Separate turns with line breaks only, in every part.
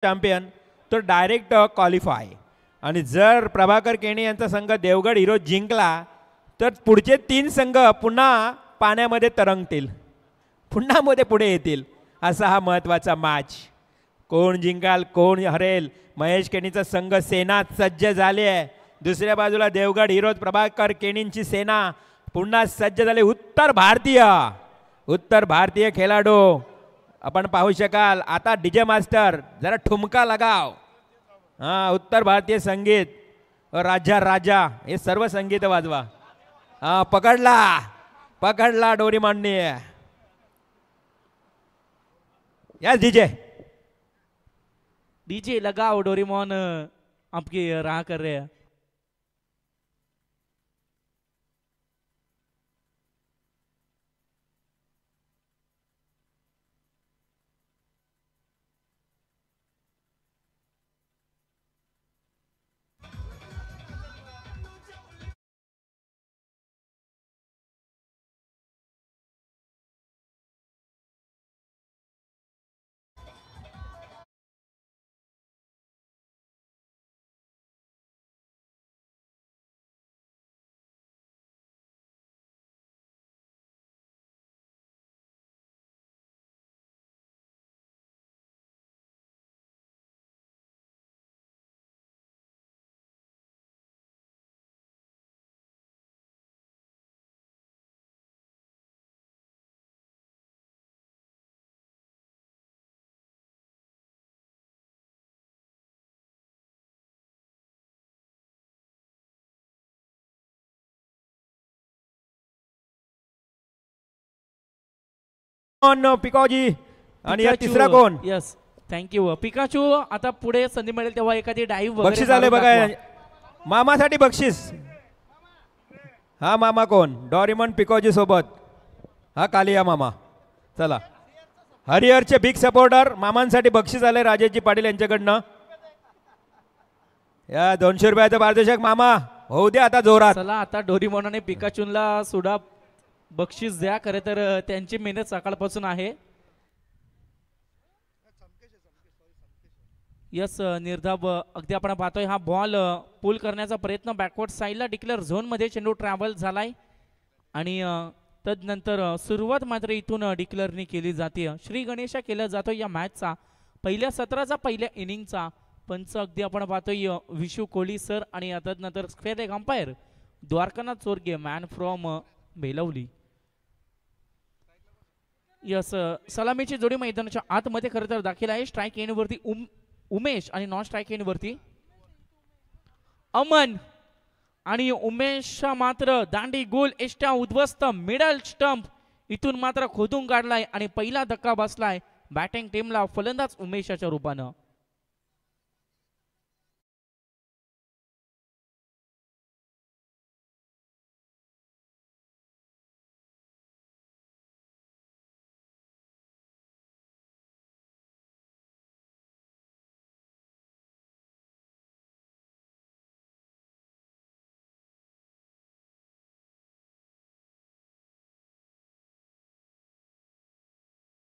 Champion तो direct qualify. आणि जर प्रभाकर केणी यांचा संघ देवगड हिरोज जिंकला तर पुढचे 3 संघ पुन्हा पाण्यामध्ये तरंगतील, पुन्हा मध्ये पुढे येतील. असा हा महत्त्वाचा मॅच. कोण जिंकाल कोण हरेल. महेश केणीचा संघ सेना सज्ज झाली आहे. दुसऱ्या बाजूला देवगड हिरोज प्रभाकर केणींची सेना पुन्हा सज्ज झाली. उत्तर भारतीय खेळाडू आपण पाहू शकाल. आता डीजे मास्टर जरा ठुमका लगाव. हां, उत्तर भारतीय संगीत राजा राजा हे सर्व संगीत वाजवा. हां, पकडला डोरेमॉनने. यस
डीजे लगाओ, डोरेमॉन आपकी राह कर रहे हैं.
पिकाजी आणि तिसरा कोण.
Yes, thank you Pikachu. आता पुढे संधी मिळेल तेव्हा एखादी डाईव्ह
बक्षीस आले बघा मामासाठी बक्षीस. हा मामा कोण. डोरेमॉन पिकाजी सोबत हा कालिया मामा. चला, हरिहरचे बिग सपोर्टर मामांसाठी बक्षीस आले राजेशजी पाटील यांच्याकडनं. या 200 रुपयाचं पारितोषिक मामा होऊ दे आता जोरात.
चला, आता डोरेमॉनने पिकाचूला सुद्धा बक्षीस द्या. खरे तर त्यांची मेहनत सकाळपासून आहे. यस, निर्धाव अगदी आपण पाहतोय हा बॉल पुल करण्याचा प्रयत्न बॅकवर्ड साईडला डिक्लेअर झोन मध्ये चेंडू ट्रॅव्हल झालाय आणि तदनंतर सुरुवात मात्र इथून डिक्लेअरनी केली जाते. श्री गणेशा केला जातो या मॅचचा पहिल्या सत्राचा पहिल्या इनिंगचा पंच अगदी आपण पाहतोय विशू कोहली सर आणि तदनंतर square leg umpire Dwarkanath Chorge man from Belavali. Yes, सलामीची जोडी मैदानाच्या आतमध्ये खरं तर दाखल आहे. स्ट्राईक एंडवरती उमेश आणि नॉन स्ट्राईक एंडवरती अमन. आणि उमेश मात्र दांडी गोल एष्ट्या उद्ध्वस्त मिडल स्टंप इथून मात्र खोदून काढलाय आणि पहिला धक्का बसलाय बॅटिंग टीमला फलंदाज उमेशाच्या रूपानं.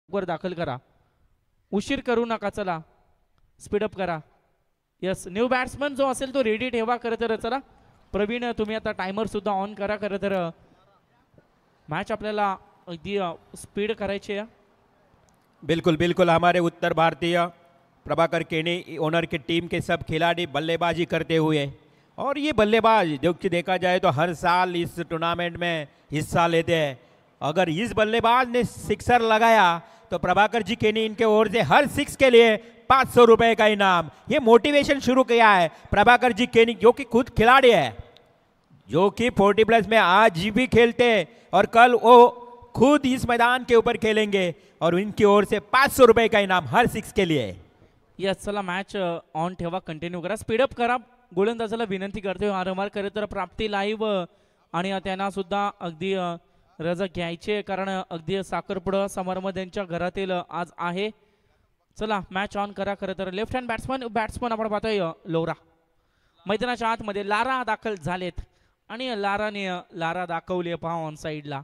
वर दाखल करा, उशीर करू नका. चला, स्पीडअप करा. यस, न्यू बॅट्समन जो असेल तो रेडी ठेवा. खरं तर चला प्रवीण, तुम्ही आता टायमर सुद्धा ऑन करा. खरं तर मॅच आपल्याला अगदी स्पीड करायची है.
बिल्कुल बिल्कुल. हमारे उत्तर भारतीय प्रभाकर केणी ओनर की टीम के सब खिलाड़ी बल्लेबाजी करते हुए, और ये बल्लेबाज जो कि देखा जाए तो हर साल इस टूर्नामेंट में हिस्सा लेते हैं. अगर इस बल्लेबाज ने सिक्सर लगाया तो प्रभाकर जी केनी इनके ओर से हर 6 के लिए 500 रुपए का इनाम. ये मोटिवेशन शुरू किया है प्रभाकर जी केनी जो कि खुद खिलाड़ी है, जो कि 40+ में आज भी खेलते और कल वो खुद इस मैदान के ऊपर खेलेंगे और इनकी ओर से 500 रुपए का इनाम हर 6 के लिए.
यस, चला मॅच ऑन ठेवा, कंटिन्यू करा, स्पीडअप करा. गोलंदाजाला विनंती करतोय वारंवार खरं तर प्राप्ती लाईव्ह आणि त्यांना सुद्धा अगदी रजा घ्यायचे कारण अगदी साखरपुडा समारंभ त्यांच्या घरातील आज आहे. चला मॅच ऑन करा. खरं तर लेफ्ट हँड बॅट्समन आपण पाहतोय लोरा मैदानाच्या आतमध्ये लारा दाखल झालेत आणि लारा दाखवली पहा ऑन साईडला.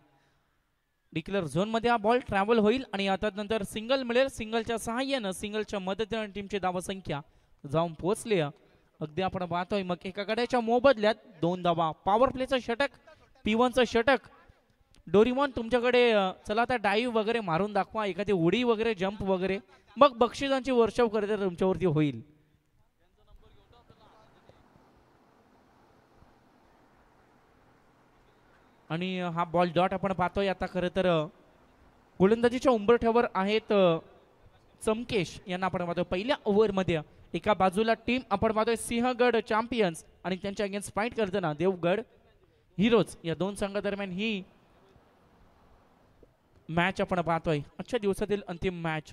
डिक्लेअर झोनमध्ये हा बॉल ट्रॅव्हल होईल आणि आता नंतर सिंगल मिळेल. सिंगलच्या सहाय्यानं सिंगलच्या मदतीने टीमची धावसंख्या जाऊन पोहोचली. अगदी आपण पाहतोय मग एका गड्याच्या मोबदल्यात 2 धावा. पॉवर प्लेचं षटक, P1चं षटक. डोरीमॉन तुमच्याकडे चला आता डाईव्ह वगैरे मारून दाखवा, एखादी उडी वगैरे, जंप वगैरे, मग बक्षिसांची वर्षाव करते तुमच्यावरती होईल. आणि हा बॉल डॉट आपण पाहतोय आता. खरं तर गोलंदाजीच्या उंबरठ्यावर आहेत चमकेश यांना आपण पाहतोय. पहिल्या ओव्हरमध्ये एका बाजूला टीम आपण पाहतोय सिंहगड चॅम्पियन्स आणि त्यांच्या अगेन्स्ट फाईट करताना देवगड हिरोज. या दोन संघादरम्यान ही मॅच आपण पाहतोय, आजच्या दिवसातील अंतिम मॅच.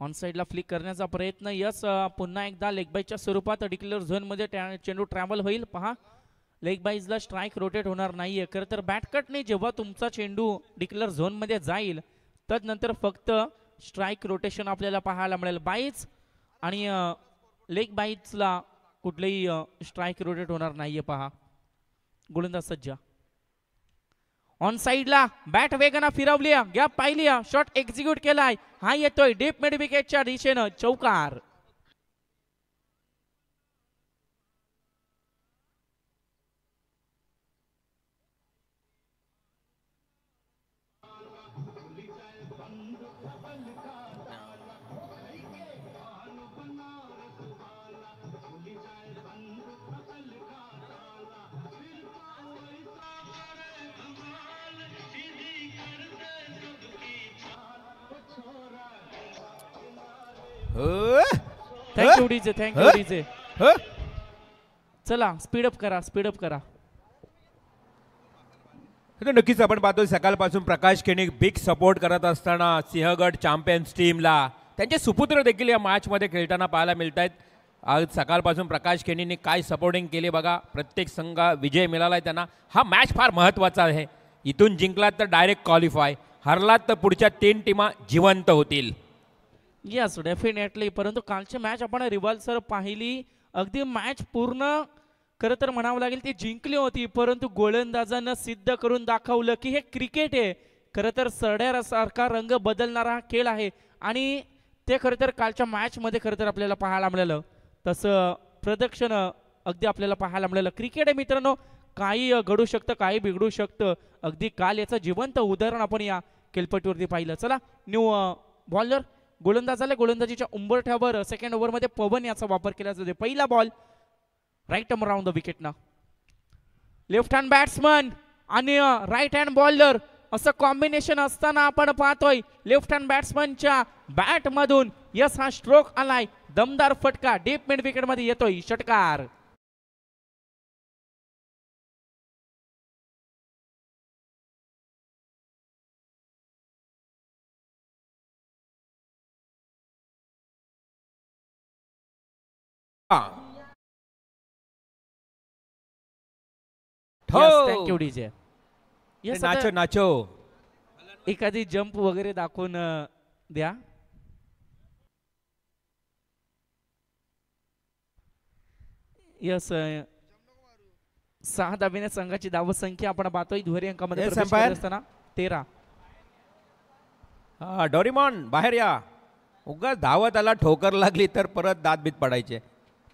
ऑन साइडला फ्लिक करण्याचा प्रयत्न. यस, पुन्हा एकदा लेग बाईच्या स्वरूपात डिक्लेअर झोन मध्ये चेंडू ट्रॅव्हल होईल. पहा, लेग बाईजला स्ट्राईक रोटेट होणार नाहीये. खरं तर बॅटकटने जेव्हा तुमचा चेंडू डिक्लेअर झोन मध्ये जाईल त्यानंतर फक्त स्ट्राईक रोटेशन आपल्याला पाहायला मिळेल. बाईज आणि लेग बाईजला कुठलेही स्ट्राईक रोटेट होणार नाहीये. पहा, गोलंदाज सज्ज ऑन साइडला बॅट वेगानं फिरवली, गॅप पाहिली, शॉट एक्झिक्यूट केलाय. हा येतोय डीप मिड विकेटच्या दिशेनं, चौकार. Thank you DJ, thank you DJ. चला स्पीडअप करा, स्पीडअप करा.
नक्कीच आपण पाहतोय सकाळपासून प्रकाश केणी बिग सपोर्ट करत असताना सिंहगड चॅम्पियन्स टीमला त्यांचे सुपुत्र देखील या मॅचमध्ये खेळताना पाहायला मिळत आहेत. आज सकाळपासून प्रकाश केणींनी काय सपोर्टिंग केली बघा. प्रत्येक संघ विजय मिळालाय त्यांना. हा मॅच फार महत्त्वाचा आहे. इथून जिंकलात तर डायरेक्ट क्वालिफाय, हरलात तर पुढच्या 3 टीमा जिवंत होतील.
Yes, definitely. परंतु कालची मॅच आपण रिवाल सर पाहिली, अगदी मॅच पूर्ण खरं तर म्हणावं लागेल ती जिंकली होती. परंतु गोलंदाजांना सिद्ध करून दाखवलं की हे क्रिकेट आहे. खरं तर सरड्यासारखा रंग बदलणारा हा खेळ आहे आणि ते खरं तर कालच्या मॅचमध्ये खरं तर आपल्याला पाहायला मिळालं. तसं प्रदर्शन अगदी आपल्याला पाहायला मिळालं. क्रिकेट आहे मित्रांनो, काही घडू शकतं, काही बिघडू शकतं. अगदी काल याचं जिवंत उदाहरण आपण या खेळपट्टीवरती पाहिलं. चला न्यू बॉलर गोलंदाजाला गोलंदाजीच्या उंबरठ्यावर सेकंड ओव्हरमध्ये पवन याचा वापर केला जातो. पहिला ball right arm around the wicket ना. लेफ्ट हँड बॅट्समन आणि राईट हँड बॉलर असं कॉम्बिनेशन असताना आपण पाहतोय लेफ्ट हँड बॅट्समनच्या बॅट मधून यस हा स्ट्रोक आलाय. दमदार फटका डीप मिड विकेट मध्ये येतोय, षटकार. Thank you DJ. यस,
नाचो नाचो.
एखादी जंप वगैरे दाखवून द्या. यस, 6 धाब्याने संघाची धावसंख्या आपण पाहतोय दुहेरी अंकामध्ये प्रवेश करत असताना 13.
डोरीमॉन बाहेर या. उगाच धावत आला, ठोकर लागली तर परत दात बीत पडायचे.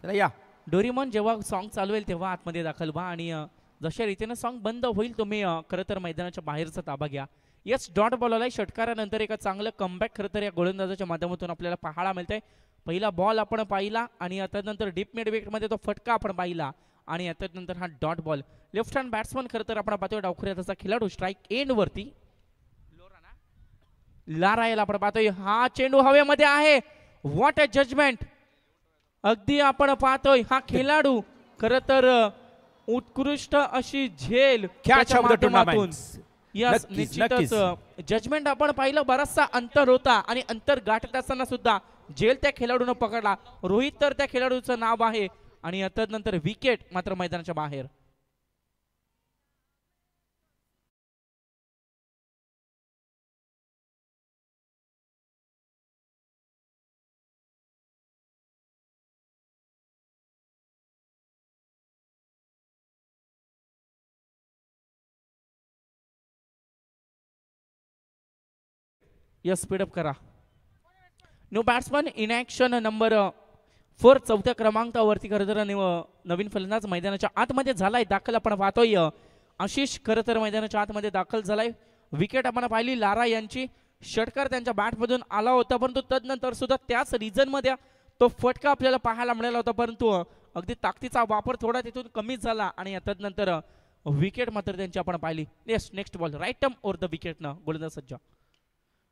चला या.
डोरीमॉन जेव्हा सॉन्ग चालू होईल तेव्हा आतमध्ये दाखल व्हा आणि जशा रीतीने सॉन्ग बंद होईल तुम्ही खरं तर मैदानाच्या बाहेरचा ताबा घ्या. यस, डॉट बॉल आलाय. षटकारानंतर एका चांगलं कमबॅक खरं तर या गोलंदाजाच्या माध्यमातून आपल्याला पाहायला मिळतंय. पहिला बॉल आपण पाहिला आणि आता नंतर डीप मिड विकेटमध्ये तो फटका आपण पाहिला आणि आता नंतर हा dot ball. Left hand batsman खरं तर आपण पाहतोय डावखुऱ्याचा खेळाडू स्ट्राईक एंड वरती लारा याला आपण पाहतोय. हा चेंडू हवेमध्ये आहे. What a judgement. अगदी आपण पाहतोय हा खेळाडू खरं तर उत्कृष्ट अशी झेल माध्यमातून. यस, निश्चितच जजमेंट आपण पाहिलं. बराचसा अंतर होता आणि अंतर गाठत असताना सुद्धा झेल त्या खेळाडूनं पकडला. रोहित तर त्या खेळाडूचं नाव आहे आणि आता नंतर विकेट मात्र मैदानाच्या बाहेर. यस स्पीडअप करा. New batsman in action number 4 चौथ्या क्रमांकावरती खरं तर नवीन फलंदाज मैदानाच्या आतमध्ये झालाय दाखल. आपण पाहतोय आशिष खरं तर मैदानाच्या आतमध्ये दाखल झालाय. विकेट आपण पाहिली लारा यांची. षटकार त्यांच्या बॅटमधून आला होता, परंतु तदनंतर सुद्धा त्याच रिजन मध्ये तो फटका आपल्याला पाहायला मिळाला होता, परंतु अगदी ताकदीचा वापर थोडा तिथून कमी झाला आणि तदनंतर विकेट मात्र त्यांची आपण पाहिली. Yes next ball right arm over the wicket न गोलंदाज सज्ज.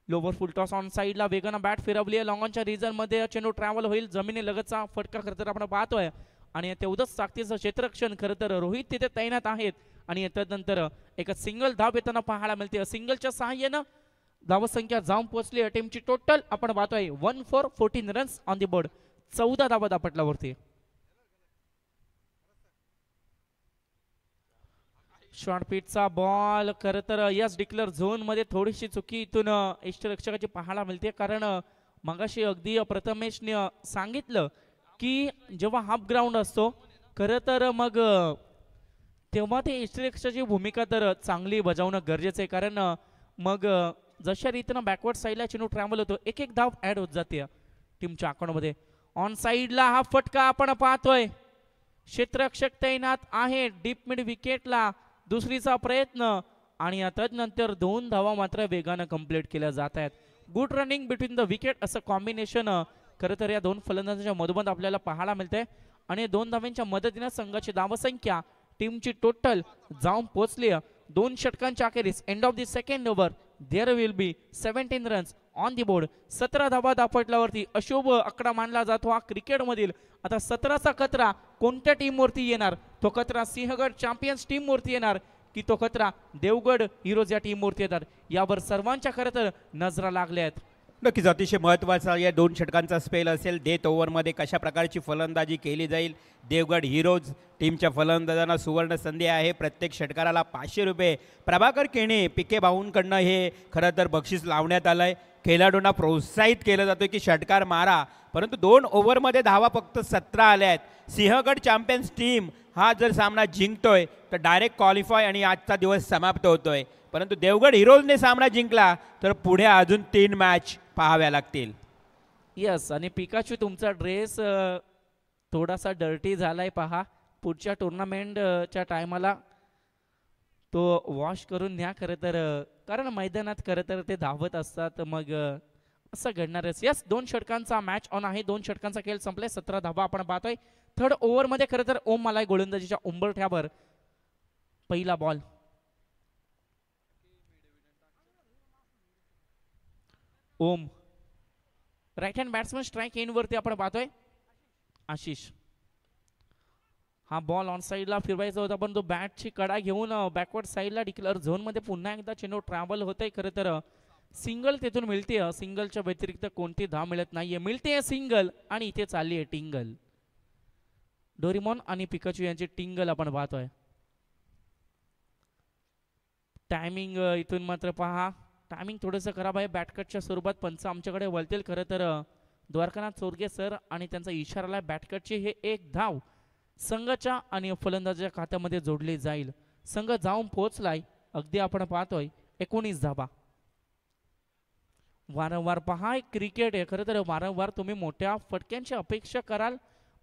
लोवर फुल टॉस ऑन साईडला वेगानं बॅट फिरवली आहे. लॉंगॉनच्या रिजन मध्ये चेंडू ट्रॅव्हल होईल. जमिनी लगतचा फटका खरं तर आपण पाहतोय आणि तेवढंच ताकदीचं क्षेत्ररक्षण खरं तर रोहित तिथे तैनात आहेत आणि तदनंतर एक सिंगल धाव येताना पाहायला मिळते. सिंगलच्या सहाय्यानं धावसंख्या जाऊन पोहोचली. टीमची टोटल आपण पाहतोय 1 for 14 runs on the board. 14 धावा दापटल्यावरती. शॉर्ट पिचचा बॉल खरं तर यस डिक्लेअर झोन मध्ये थोडीशी चुकी इथून यष्टिरक्षकाची पाहायला मिळते, कारण मगाशी अगदी प्रथमेशने सांगितलं की जेव्हा हाफ ग्राउंड असतो खरं तर मग तेव्हा ते यष्टिरक्षकाची भूमिका तर चांगली बजावणं गरजेचं आहे, कारण मग जशा रीतीनं बॅकवर्ड साईडला चेंडू ट्रॅव्हल होतो एक एक धाव ऍड होत जाते टीमच्या अकाउंटमध्ये. ऑन साईडला हा फटका आपण पाहतोय. क्षेत्ररक्षक तैनात आहे डीप मिड विकेटला. दुसरीचा प्रयत्न आणि तदनंतर 2 धावा मात्र वेगानं कंप्लीट केल्या जात आहेत. Good running between the wicket असं कॉम्बिनेशन खरं तर या 2 फलंदाजांच्या मधोमध आपल्याला पाहायला मिळते आणि 2 धावांच्या मदतीने संघाची धावसंख्या टीमची टोटल जाऊन पोहोचली 2 षटकांच्या अखेरीस. End of the second over there will be 17 runs on the board. 17 धावा दापटल्यावरती अशुभ आकडा मानला जातो हा क्रिकेटमधील. आता 17चा कचरा कोणत्या टीमवरती येणार? तो कचरा सिंहगड चॅम्पियन्स टीमवरती येणार की तो कचरा देवगड हिरोज या टीमवरती येणार? यावर सर्वांच्या खरं तर नजरा लागल्या आहेत.
नक्कीच अतिशय महत्त्वाचा या 2 षटकांचा स्पेल असेल. डेथ ओव्हरमध्ये कशा प्रकारची फलंदाजी केली जाईल. देवगड हिरोज टीमच्या फलंदाजांना सुवर्ण संधी आहे. प्रत्येक षटकाराला 500 रुपये प्रभाकर केणे पिके भाऊंकडनं हे खरं तर बक्षीस लावण्यात आलं आहे. खेळाडूंना प्रोत्साहित केलं जातं की षटकार मारा, परंतु 2 ओव्हरमध्ये धावा फक्त 17 आल्या आहेत. सिंहगड चॅम्पियन्स टीम हा जर सामना जिंकतोय तर डायरेक्ट क्वालिफाय आणि आजचा दिवस समाप्त होतोय, परंतु देवगड हिरोजने सामना जिंकला तर पुढे अजून 3 मॅच पाहाव्या लागतील.
यस आणि पिकाचू तुमचा ड्रेस थोडासा डर्टी झालाय पहा. पुढच्या टुर्नामेंटच्या टायमाला तो वॉश करून न्या खरं तर, कारण मैदानात खरं तर ते धावत असतात मग असं घडणारच. यस 2 षटकांचा मॅच ऑन आहे. 2 षटकांचा खेळ संपलाय. 17 धावा आपण पाहतोय. थर्ड ओव्हरमध्ये खरं तर ओम मलाय गोलंदाजीच्या उंबरठ्यावर पहिला बॉल. ओम right hand batsman strike end वरती आपण पाहतोय. आशिष हा बॉल ऑन साईडला फिरवायचा होता, पण तो बॅटची कडा घेऊन बॅकवर्ड साईडला डिक्लेअर झोन मध्ये पुन्हा एकदा चेंडू ट्रॅव्हल होतंय. खरं तर सिंगल तिथून मिळते. सिंगलच्या व्यतिरिक्त कोणती धाव मिळत नाहीये. मिळते सिंगल आणि इथे चालली आहे टिंगल. डोरेमॉन आणि पिकाचू यांची टिंगल आपण पाहतोय. टायमिंग इथून मात्र पहा, टायमिंग थोडंसं खराब आहे. बॅटकटच्या स्वरूपात पंच आमच्याकडे वळतील. खरं तर द्वारकानाथ चोरगे सर आणि त्यांचा इशारा बॅटकटची हे 1 धाव संघाच्या आणि फलंदाजाच्या खात्यामध्ये जोडली जाईल. संघ जाऊन पोहोचलाय अगदी आपण पाहतोय 19 धावा. वारंवार पहा क्रिकेट आहे. खरं तर वारंवार तुम्ही मोठ्या फटक्यांची अपेक्षा कराल,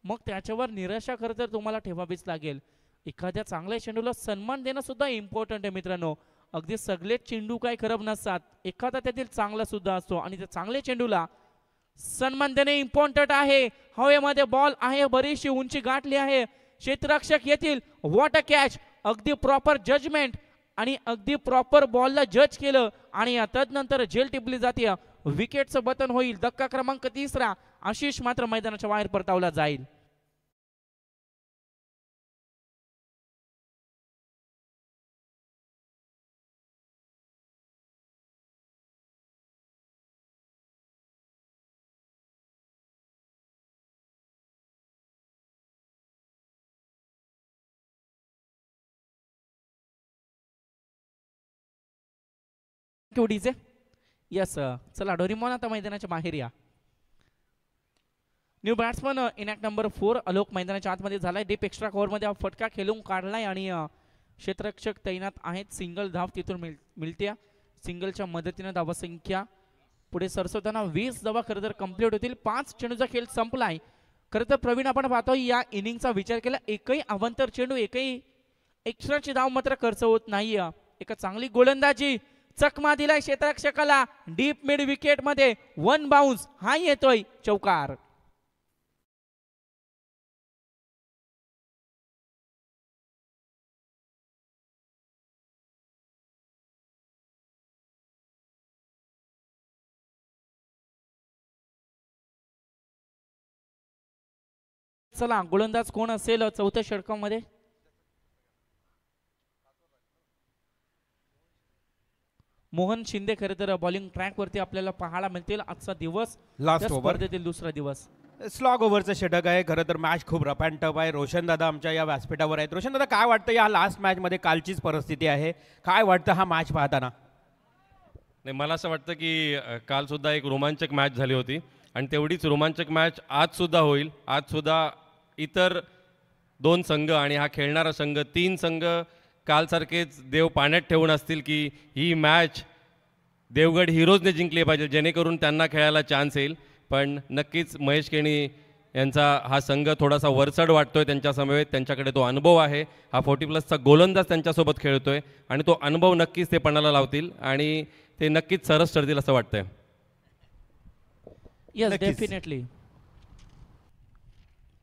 मग त्याच्यावर निराशा खरं तर तुम्हाला ठेवावीच लागेल. एखाद्या चांगल्या चेंडूला सन्मान देणं सुद्धा इम्पॉर्टंट आहे मित्रांनो. अगदी सगळे चेंडू काय खराब नसतात, एखादा त्यातील चांगला सुद्धा असतो आणि त्या चांगल्या चेंडूला सन्मान देणे इम्पॉर्टंट आहे. हवेमध्ये बॉल आहे, बरीचशी उंची गाठली आहे. क्षेत्ररक्षक येतील. What a catch. अगदी प्रॉपर जजमेंट आणि अगदी प्रॉपर बॉलला जज केलं आणि तदनंतर झेल टिपली जाते. विकेटचं बटन होईल. धक्का क्रमांक 3. आशिष मात्र मैदानाच्या बाहेर परतावला जाईल. डीजे यस चला डोरेमॉन आता मैदानाच्या बाहेर या. New batsman enact number 4 Alok मैदानाच्या आतमध्ये झालाय. डीप एक्स्ट्रा कव्हरमध्ये हा फटका खेळून काढलाय आणि क्षेत्ररक्षक तैनात आहेत. सिंगल धाव तिथून मिळते. सिंगलच्या मदतीने धावसंख्या पुढे सरसवताना 20 धावा खरं तर कंप्लीट होतील. 5 चेंडूचा खेळ संपलाय. खरं तर प्रवीण आपण पाहतो या इनिंगचा विचार केला एकही अवांतर चेंडू एकही एक्स्ट्राची धाव मात्र खर्च होत नाहीये. एका चांगली गोलंदाजी चकमा दिलाय क्षेत्ररक्षकाला डीप मिड विकेट मध्ये 1 बाउन्स हा येतोय चौकार. चला गोलंदाज कोण असेल चौथ्या षटकामध्ये? मोहन शिंदे खरे तर बॉलिंग ट्रॅक वरती आपल्याला पाहायला मिळतील. आजचा दिवस
लास्ट ओव्हर
स्पर्धेतील दुसरा दिवस.
स्लॉग ओव्हरचं षटक आहे. खरं तर मॅच खूप रफ अँड टफ आहे. रोशन दादा आमच्या या व्यासपीठावर आहेत. रोशन दादा काय वाटतं या लास्ट मॅच मध्ये कालचीच परिस्थिती आहे, काय वाटतं हा मॅच पाहताना?
नाही, मला असं वाटतं की काल सुद्धा एक रोमांचक मॅच झाली होती आणि तेवढीच रोमांचक मॅच आज सुद्धा होईल. आज सुद्धा इतर 2 संघ आणि हा खेळणारा संघ 3 संघ कालसारखेच देव पाण्यात ठेवून असतील की ही मॅच देवगड हिरोजने जिंकली पाहिजे जेणेकरून त्यांना खेळायला चान्स येईल. पण नक्कीच महेश केणी यांचा हा संघ थोडासा वरचढ वाटतोय त्यांच्या समवेत. त्यांच्याकडे तो अनुभव आहे. हा 40+ गोलंदाज त्यांच्यासोबत खेळतोय आणि तो अनुभव नक्कीच ते पणाला लावतील आणि ते नक्कीच सरस ठरतील असं वाटतंय.
Yes definitely.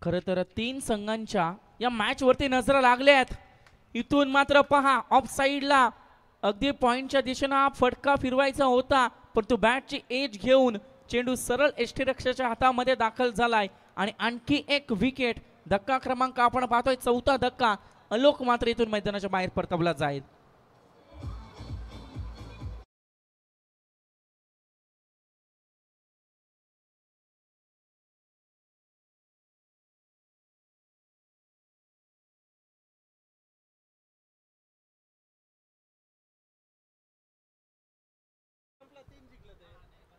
खरं तर 3 संघांच्या या मॅच वरती नजर लागल्यात. इथून मात्र पहा ऑफ साइडला अगदी पॉइंटच्या दिशेनं हा फटका फिरवायचा होता परंतु बॅटची एज घेऊन चेंडू सरळ यष्टीरक्षकाच्या हातामध्ये दाखल झालाय आणि आणखी एक विकेट. धक्का क्रमांक आपण पाहतोय 4था धक्का. अलोक मात्र इथून मैदानाच्या बाहेर परतवला जाईल.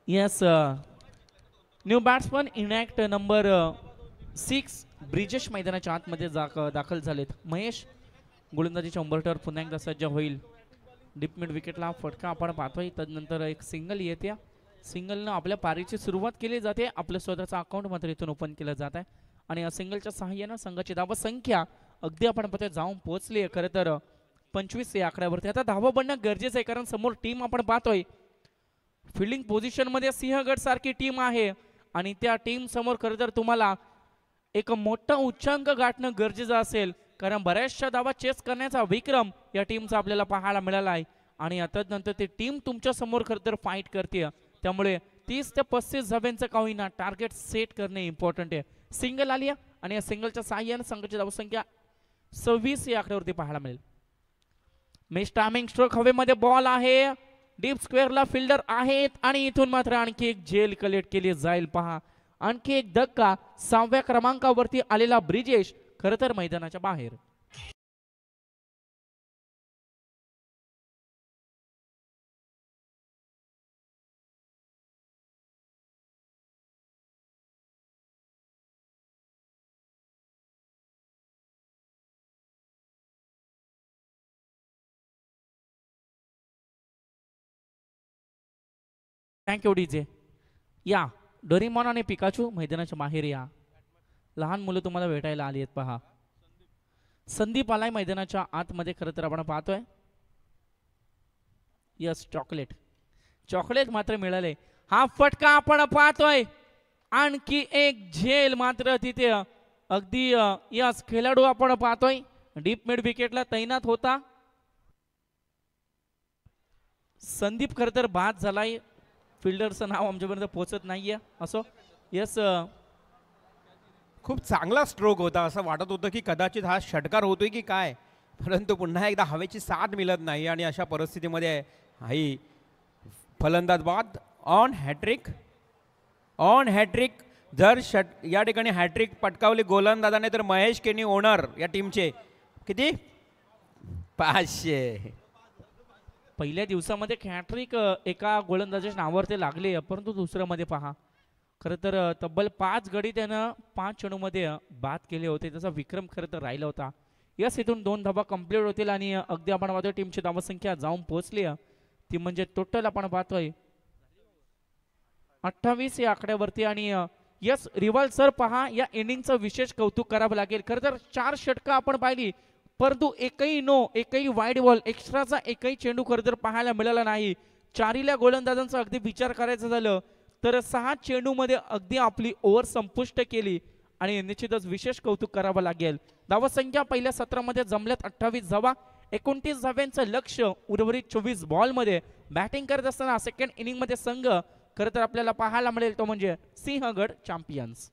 Yes new batsman enact number 6 Brijesh मैदानाच्या आतमध्ये दाखल झालेत. महेश गोलंदाजीच्या उंबरठ्यावर पुन्हा एकदा सज्ज होईल. डीप मिड विकेटला फटका आपण पाहतोय. तदनंतर एक सिंगल येते. सिंगलनं आपल्या पारीची सुरुवात केली जाते. आपलं स्वतःचं अकाउंट मात्र इथून ओपन केलं जात आहे आणि या सिंगलच्या सहाय्यानं संघाची धावा संख्या अगदी आपण पाहतोय जाऊन पोहोचली आहे खरं तर 25 या आकड्यावरती. आता धावा बनणं गरजेचं आहे कारण समोर टीम आपण पाहतोय फिल्डिंग पोझिशन मध्ये सिंहगड सारखी टीम आहे आणि त्या टीम समोर खरं तर तुम्हाला एक मोठा उच्चांक गाठणं गरजेचं असेल कारण बऱ्याचशा धावा चेस करण्याचा विक्रम या टीमचा आपल्याला पाहायला मिळाला आहे आणि आता नंतर ती टीम तुमच्या समोर खरं तर फाईट करते. त्यामुळे 30 ते 35 धाव्यांचं का होईना टार्गेट सेट करणे इम्पॉर्टंट आहे. सिंगल आली आणि या सिंगलच्या सहाय्याने संघाची धावसंख्या 26 या आकड्यावरती पाहायला मिळेल. मिस टायमिंग स्ट्रोक हवेमध्ये बॉल आहे. डीप स्क्वेअरला फिल्डर आहेत आणि इथून मात्र आणखी एक झेल कलेक्ट केली जाईल. पहा आणखी एक धक्का 6व्या क्रमांकावरती आलेला ब्रिजेश खरं तर मैदानाच्या बाहेर. Thank you DJ. या डोरेमॉन आणि पिकाचू मैदानाच्या बाहेर या. लहान मुलं तुम्हाला भेटायला आली आहेत. पहा संदीप आलाय मैदानाच्या आतमध्ये खरं तर आपण पाहतोय. यस चॉकलेट चॉकलेट मात्र मिळाले. हा फटका आपण पाहतोय. आणखी एक झेल मात्र तिथे अगदी यस खेळाडू आपण पाहतोय डीप मिड विकेटला तैनात होता. संदीप खरं तर बाद झालाय. फिल्डरचं नाव आमच्यापर्यंत पोहोचत नाहीये. असो यस
खूप चांगला स्ट्रोक होता. असं वाटत होतं की कदाचित हा षटकार होतोय की काय परंतु पुन्हा एकदा हवेची साथ मिळत नाही आणि अशा परिस्थितीमध्ये हाही फलंदाज बाद ऑन हॅट्रिक जर या ठिकाणी हॅट्रिक पटकावली गोलंदाजाने तर महेश केनी ओनर या टीमचे किती 500
पहिल्या दिवसामध्ये हॅट्रिक एका गोलंदाजाच्या नावावर ते लागले परंतु दुसऱ्यामध्ये पहा खरं तर तब्बल 5 गडी त्यानं 5 चेंडूमध्ये बाद केले होते. त्याचा विक्रम खरं तर राहिला होता. यस इथून 2 धावा कंप्लीट होतील आणि अगदी आपण पाहतोय टीमची धावा संख्या जाऊन पोहोचली ती म्हणजे टोटल आपण पाहतोय 28 या आकड्यावरती आणि यस रिवाल सर पहा या इनिंगचं विशेष कौतुक करावं लागेल. खरं तर 4 षटकं आपण पाहिली परंतु एकही नो, एकही वाईड बॉल, एक्स्ट्राचा एकही चेंडू खरं तर पाहायला मिळाला नाही. चारील्या गोलंदाजांचा अगदी विचार करायचा झालं तर 6 चेंडूमध्ये अगदी आपली ओव्हर संपुष्ट केली आणि निश्चितच विशेष कौतुक करावं लागेल. धावसंख्या पहिल्या सत्रामध्ये जमल्यात 28 धावा, 29 धाव्यांचं लक्ष उर्वरित 24 बॉलमध्ये. बॅटिंग करत असताना सेकंड इनिंगमध्ये संघ खरं तर आपल्याला पाहायला मिळेल तो म्हणजे सिंहगड चॅम्पियन्स.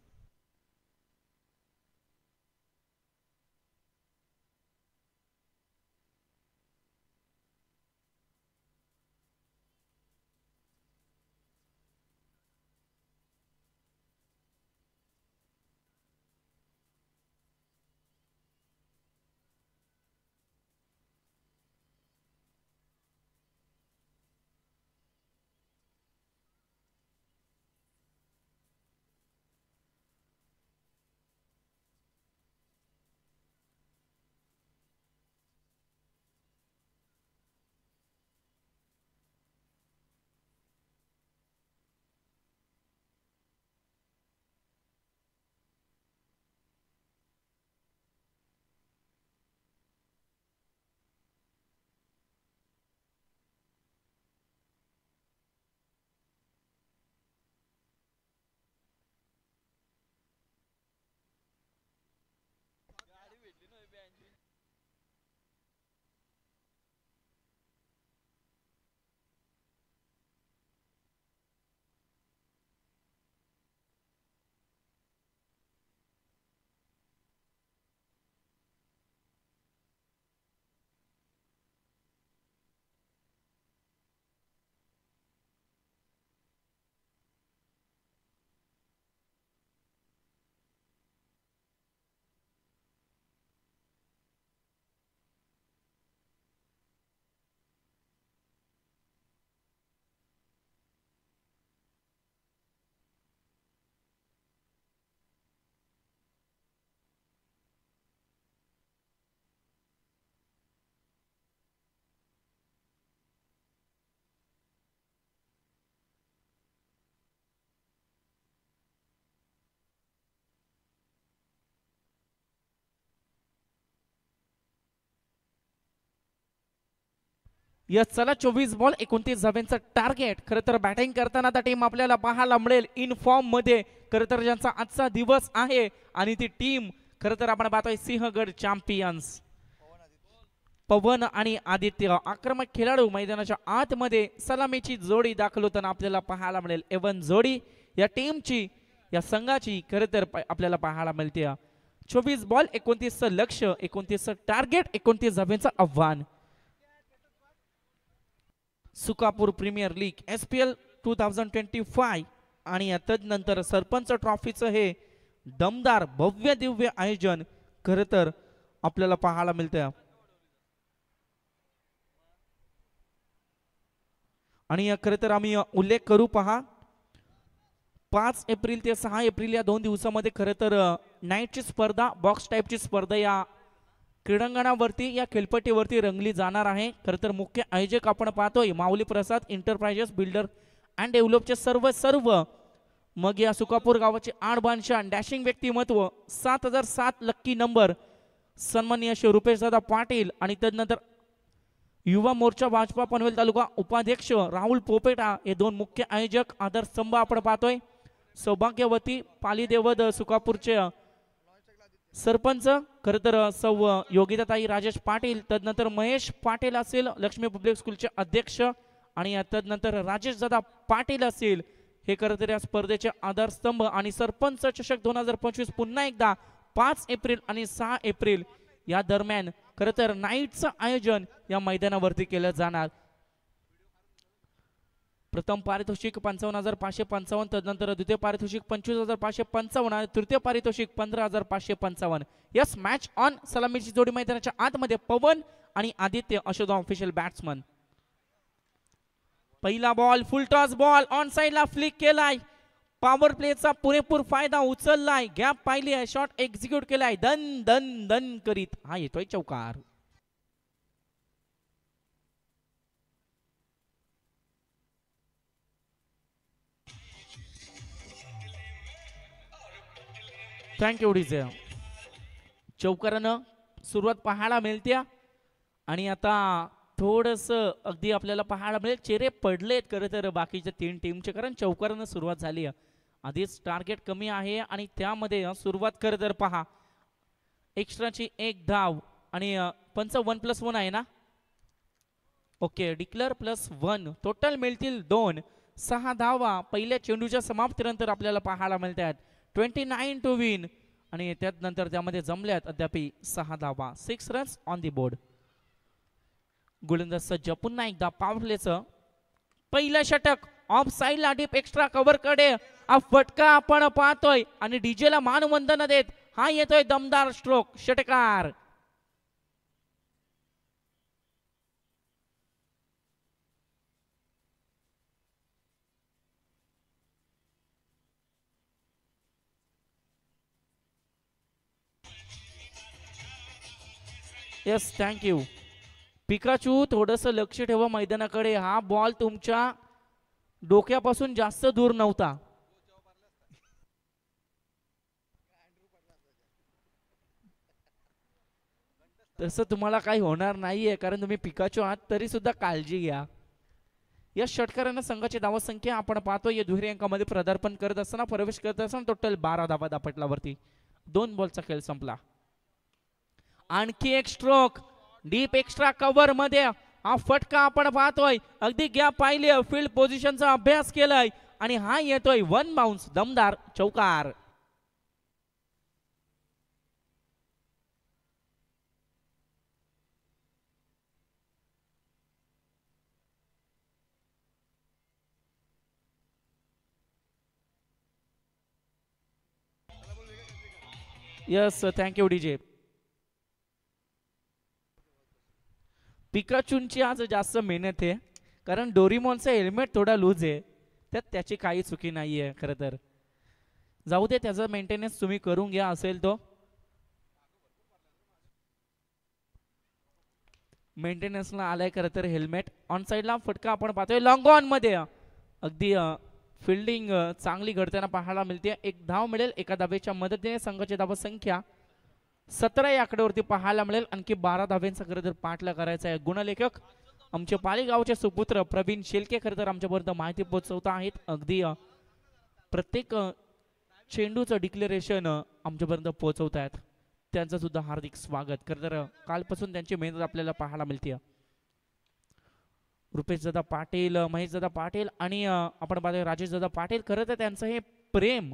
यस चला 24 बॉल 29 धाव्यांचं टार्गेट. खरं तर बॅटिंग करताना आता टीम आपल्याला पाहायला मिळेल इन फॉर्म मध्ये. खरं तर ज्यांचा आजचा दिवस आहे आणि ती टीम खरं तर आपण पाहतोय सिंहगड चॅम्पियन्स. पवन आणि आदित्य आक्रमक खेळाडू मैदानाच्या आतमध्ये सलामीची जोडी दाखल होताना आपल्याला पाहायला मिळेल. एवन जोडी या टीमची या संघाची खरं तर आपल्याला पाहायला मिळते. 24 बॉल 29चं लक्ष, 29चं टार्गेट, 29 धाव्यांचं आव्हान. सुकापूर प्रीमियर लीग SPL 2025 आणि तदनंतर सरपंच ट्रॉफीचं हे दमदार भव्य दिव्य आयोजन खरं तर आपल्याला पाहायला मिळतं. आणि खरं तर आम्ही उल्लेख करू पहा 5 एप्रिल ते 6 एप्रिल या 2 दिवसामध्ये खरं तर नाईटची स्पर्धा, बॉक्स टाईपची स्पर्धा या क्रीडांगणावरती या खेळपट्टीवरती रंगली जाणार आहे. खरं तर मुख्य आयोजक आपण पाहतोय माऊली प्रसाद इंटरप्राइजेस बिल्डर अँड डेव्हलपचे सर्व मग या सुकापूर गावाचे आणबाणशान डॅशिंग व्यक्तिमत्व 7007 लक्की नंबर सन्माननीय श्री रुपेश दादा पाटील आणि तदनंतर युवा मोर्चा भाजपा पनवेल तालुका उपाध्यक्ष राहुल पोपेटा हे 2 मुख्य आयोजक. आदरस्तंभ आपण पाहतोय सौभाग्यवती पालीदेवद सुकापूरचे सरपंच खरं तर सौ योगिताताई राजेश पाटील, तदनंतर महेश पाटील असेल लक्ष्मी पब्लिक स्कूलचे अध्यक्ष आणि तदनंतर राजेश दादा पाटील असेल हे खरं तर या स्पर्धेचे आधारस्तंभ. आणि सरपंच चषक 2025 पुन्हा एकदा 5 एप्रिल आणि 6 एप्रिल या दरम्यान खरं तर नाईटचं आयोजन या मैदानावरती केलं जाणार. प्रथम पारितोषिक 55,555, तदनंतर द्वितीय पारितोषिक 25,555 आणि तृतीय पारितोषिक 15,555. Yes match on. सलामीची जोडी मैदानाच्या आतमध्ये पवन आणि आदित्य असे 2 ऑफिशियल बॅट्समन. पहिला ball full toss ball on साइडला फ्लिक केलाय. पॉवर प्लेचा पुरेपूर फायदा उचललाय. गॅप पाहिली आहे, शॉट एक्झिक्यूट केलाय. दन दन दन करीत हा येतोय चौकार. Thank you DJ. चौकारानं सुरुवात पाहायला मिळते आणि आता थोडस अगदी आपल्याला पाहायला मिळेल चेहरे पडलेत खरं तर बाकीच्या 3 टीमचे, कारण चौकारानं सुरुवात झाली आहे. आधीच टार्गेट कमी आहे आणि त्यामध्ये सुरुवात खरं तर पहा एक्स्ट्राची 1 धाव आणि पंच 1+1 आहे ना. ओके, डिक्लेअर +1 टोटल मिळतील 2. 6 धावा पहिल्या चेंडूच्या समाप्तीनंतर आपल्याला पाहायला मिळतात. 29 टू विन आणि त्यानंतर त्यामध्ये जमल्यात अद्याप 6 धावा. 6 रन्स ऑन दी बोर्ड. गोलंदाज सज्ज. पुन्हा एकदा पॉवर प्लेचं पहिलं षटक ऑफ साइडला डीप एक्स्ट्रा कव्हर कडे हा फटका आपण पाहतोय आणि डीजेला मानवंदन देत हा येतोय दमदार स्ट्रोक. षटकार यस. Thank you Pikachu. थोडंसं लक्ष ठेवा मैदानाकडे. हा बॉल तुमच्या डोक्यापासून जास्त दूर नव्हता. तसं तुम्हाला काही होणार नाहीये कारण तुम्ही पिकाचू आहात, तरी सुद्धा काळजी घ्या. या षटकारांना संघाची धावा संख्या आपण पाहतो या दुहेरी अंकामध्ये पदार्पण करत असताना प्रवेश करत असताना टोटल 12 धावा दापटलावरती. 2 बॉलचा खेळ संपला. आणखी एक स्ट्रोक डीप एक्स्ट्रा कव्हर मध्ये हा फटका आपण पाहतोय. अगदी गॅप पाहिली, फील्ड पोझिशनचा अभ्यास केलाय आणि हा येतोय 1 बाउन्स दमदार चौकार. यस. Thank you DJ. पिकाचूंची आज जास्त मेहनत आहे कारण डोरीमॉनचं हेल्मेट थोडा लूज आहे, त्यात त्याची काही चुकी नाहीये. खरं तर जाऊ दे, त्याचा मेंटेनन्स तुम्ही करून घ्या असेल तो. मेंटेनन्सला आलाय खरं तर हेल्मेट. ऑन साइडला फटका आपण पाहतोय लॉंग ऑन मध्ये. अगदी फिल्डिंग चांगली घडताना पाहायला मिळते. 1 धाव मिळेल एका धावेच्या मदतीने. संघाची धावा संख्या 17 या आकड्यावरती पाहायला मिळेल. आणखी 12 धाव्यांचा खरं तर पाठला करायचा आहे. गुणलेखक आमचे पालीगावचे सुपुत्र प्रवीण शेलके खरं तर आमच्यापर्यंत माहिती पोहोचवत आहेत. अगदी प्रत्येक चेंडूचं डिक्लेरेशन आमच्यापर्यंत पोहोचवत आहेत. त्यांचं सुद्धा हार्दिक स्वागत. खरं तर कालपासून त्यांची मेहनत आपल्याला पाहायला मिळते. रुपेश दादा पाटील, महेश दादा पाटील आणि आपण पाहतोय राजेश दादा पाटील. खरं तर त्यांचं हे प्रेम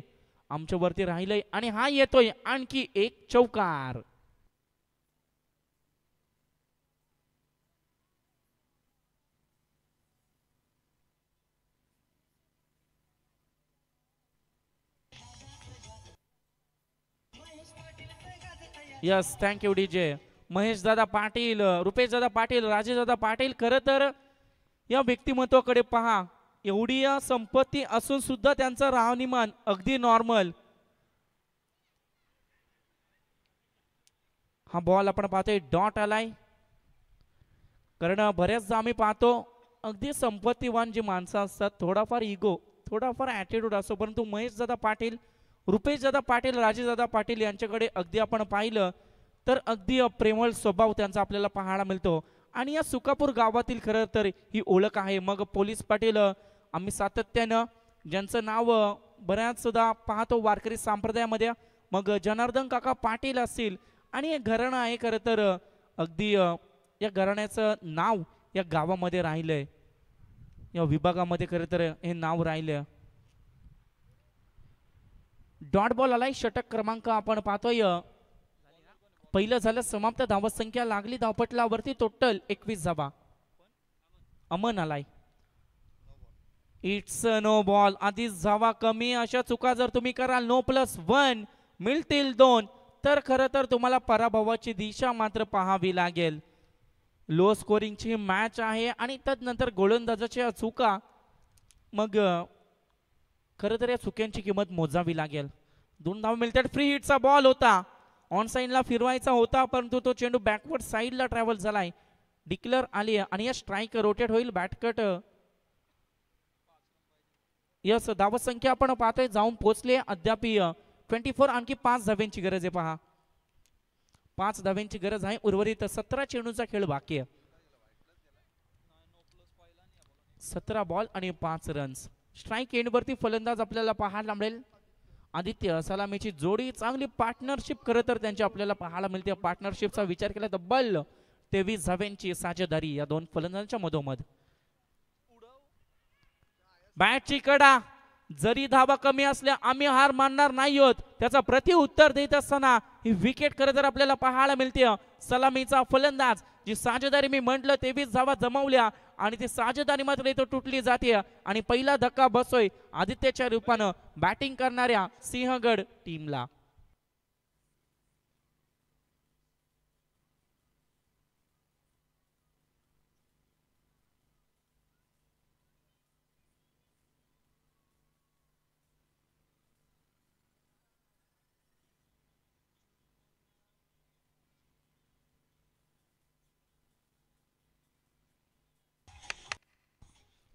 आमच्यावरती राहिलंय आणि हा येतोय आणखी एक चौकार. Yes. Thank you DJ. Mahesh Dada Patil, Rupesh Dada Patil, Rajesh Dada Patil. खरं तर या व्यक्तिमत्वाकडे पहा, एवढी संपत्ती असून सुद्धा त्यांचं राहणीमान अगदी नॉर्मल. हा बॉल आपण पाहतोय डॉट आलाय. कारण बऱ्याचदा आम्ही पाहतो अगदी संपत्तीवान जी माणसं असतात थोडाफार इगो, थोडाफार ॲटिट्यूड असतो, परंतु महेश दादा पाटील, रुपेश दादा पाटील, राजेश दादा पाटील यांच्याकडे अगदी आपण पाहिलं तर अगदी प्रेमळ स्वभाव त्यांचा आपल्याला पाहायला मिळतो. आणि या सुकापूर गावातील खरं तर ही ओळख आहे. मग पोलीस पाटील आम्ही सातत्यानं ज्यांचं नाव बऱ्याच सुद्धा पाहतो वारकरी संप्रदायामध्ये, मग जनार्दन काका पाटील असतील आणि हे घराणं आहे खरं तर अगदी या घराण्याचं नाव या गावामध्ये राहिलंय, या विभागामध्ये खरं तर हे नाव राहिलं. डॉट बॉल आलाय. षटक क्रमांक आपण पाहतोय पहिलं झालं समाप्त. धावत संख्या लागली धावपटलावरती टोटल 21 धावा. अमन आलाय. It's no ball. आधीच धावा कमी. अशा चुका जर तुम्ही कराल नो+1 मिळतील 2, तर खरं तर तुम्हाला पराभवाची दिशा मात्र पाहावी लागेल. लो स्कोरिंगची मॅच आहे आणि त्यानंतर गोलंदाजाच्या चुका, मग खरं तर या चुक्यांची किंमत मोजावी लागेल. 2 धावा मिळतात. फ्री हिटचा बॉल होता, ऑन साइडला फिरवायचा होता, परंतु तो चेंडू बॅकवर्ड साइडला ट्रॅव्हल झालाय. डिक्लेअर आली आणि या स्ट्राइक रोटेट होईल. बॅटकट. यस. धावत संख्या आपण पाहतोय जाऊन पोहोचले अद्याप 24 आणखी 5 धाब्यांची गरज आहे पहा. 5 धाब्यांची गरज आहे. उर्वरित 17 चेंडूचा खेळ बाकी आहे. 17 बॉल आणि 5 रन्स. स्ट्राईक एंडवरती फलंदाज आपल्याला पाहायला मिळेल. आदित्य सलामीची जोडी चांगली पार्टनरशिप खरं तर त्यांची आपल्याला पाहायला मिळते. पार्टनरशिपचा विचार केला तब्बल 23 धाब्यांची साझेदारी या दोन फलंदाजांच्या मधोमध. बॅटची कडा, जरी धाबा कमी असल्या आम्ही हार मानणार नाही आहोत, त्याचा प्रति उत्तर देत असताना ही विकेट खरं तर आपल्याला पाहायला मिळते. सलामीचा फलंदाज, जी साझेदारी मी म्हटलं 23 धावा जमवल्या आणि ती साझेदारी मात्र इथं तुटली जाते आणि पहिला धक्का बसतोय आदित्यच्या रूपानं बॅटिंग करणाऱ्या सिंहगड टीमला.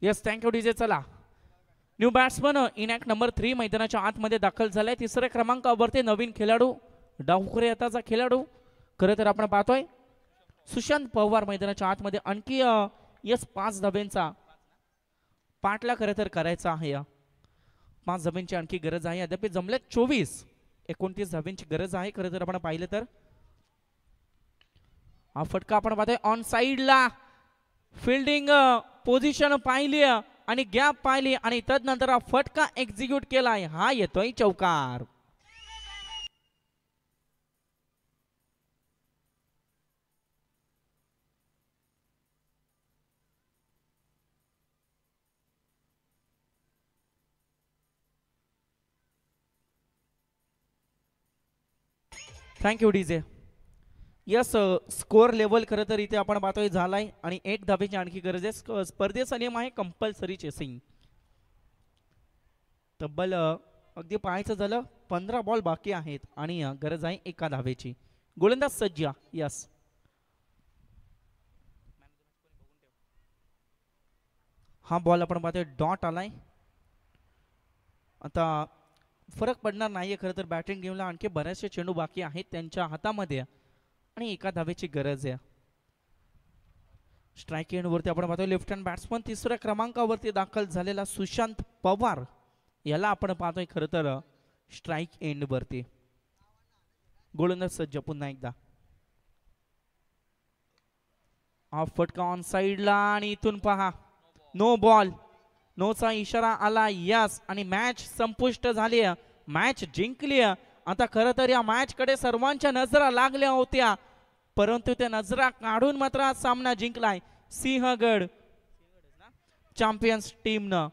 Yes, thank you DJ. चला, new batsman in at number 3 मैदानाच्या आतमध्ये दाखल झालाय. तिसऱ्या क्रमांकावरती नवीन खेळाडू, डावखुरे हाताचा खेळाडू खरं तर आपण पाहतोय सुशांत पवार मैदानाच्या आतमध्ये. आणखी येस 5 धाब्यांचा पाठला खरं तर करायचा आहे. 5 धाब्यांची आणखी गरज आहे. अद्याप जमले 29 धाब्यांची गरज आहे खरं तर आपण पाहिलं तर. हा फटका आपण पाहतोय ऑन साइडला. फिल्डिंग पोझिशन पाहिली आणि गॅप पाहिली आणि तदनंतर हा फटका एक्झिक्यूट केलाय. हा येतोय चौकार. Thank you DJ. Yes, score level खरं तर इथे आपण पाहतोय झालाय आणि 1 धाब्याची आणखी गरज आहे. स्पर्धेचा नियम आहे कंपल्सरी चेसिंग. तब्बल अगदी पाहायचं झालं 15 बॉल बाकी आहेत आणि गरज आहे 1 धाब्याची. गोलंदाज सज्ज. यस, हा बॉल आपण पाहतोय डॉट आलाय. आता फरक पडणार नाहीये खरं तर. बॅटिंग टीमला आणखी बरेचसे चेंडू बाकी आहेत त्यांच्या हातामध्ये आणि 1 धाब्याची गरज आहे. स्ट्राईक एंडवरती आपण पाहतोय लेफ्ट हँड बॅट्समन तिसऱ्या क्रमांकावरती दाखल झालेला सुशांत पवार, याला आपण पाहतोय खरं तर स्ट्राईक एंडवरती. गोलंदाज सज्ज पुन्हा एकदा. ऑफ फटका ऑन साइडला आणि इथून पहा नो बॉल, नोचा इशारा आला. यस, आणि मॅच संपुष्ट झाली. मॅच जिंकली. आता खरं तर या मॅच कडे सर्वांच्या नजरा लागल्या होत्या, परंतु त्या नजरा काढून मात्र हा सामना जिंकलाय सिंहगड चॅम्पियन्स टीमनं.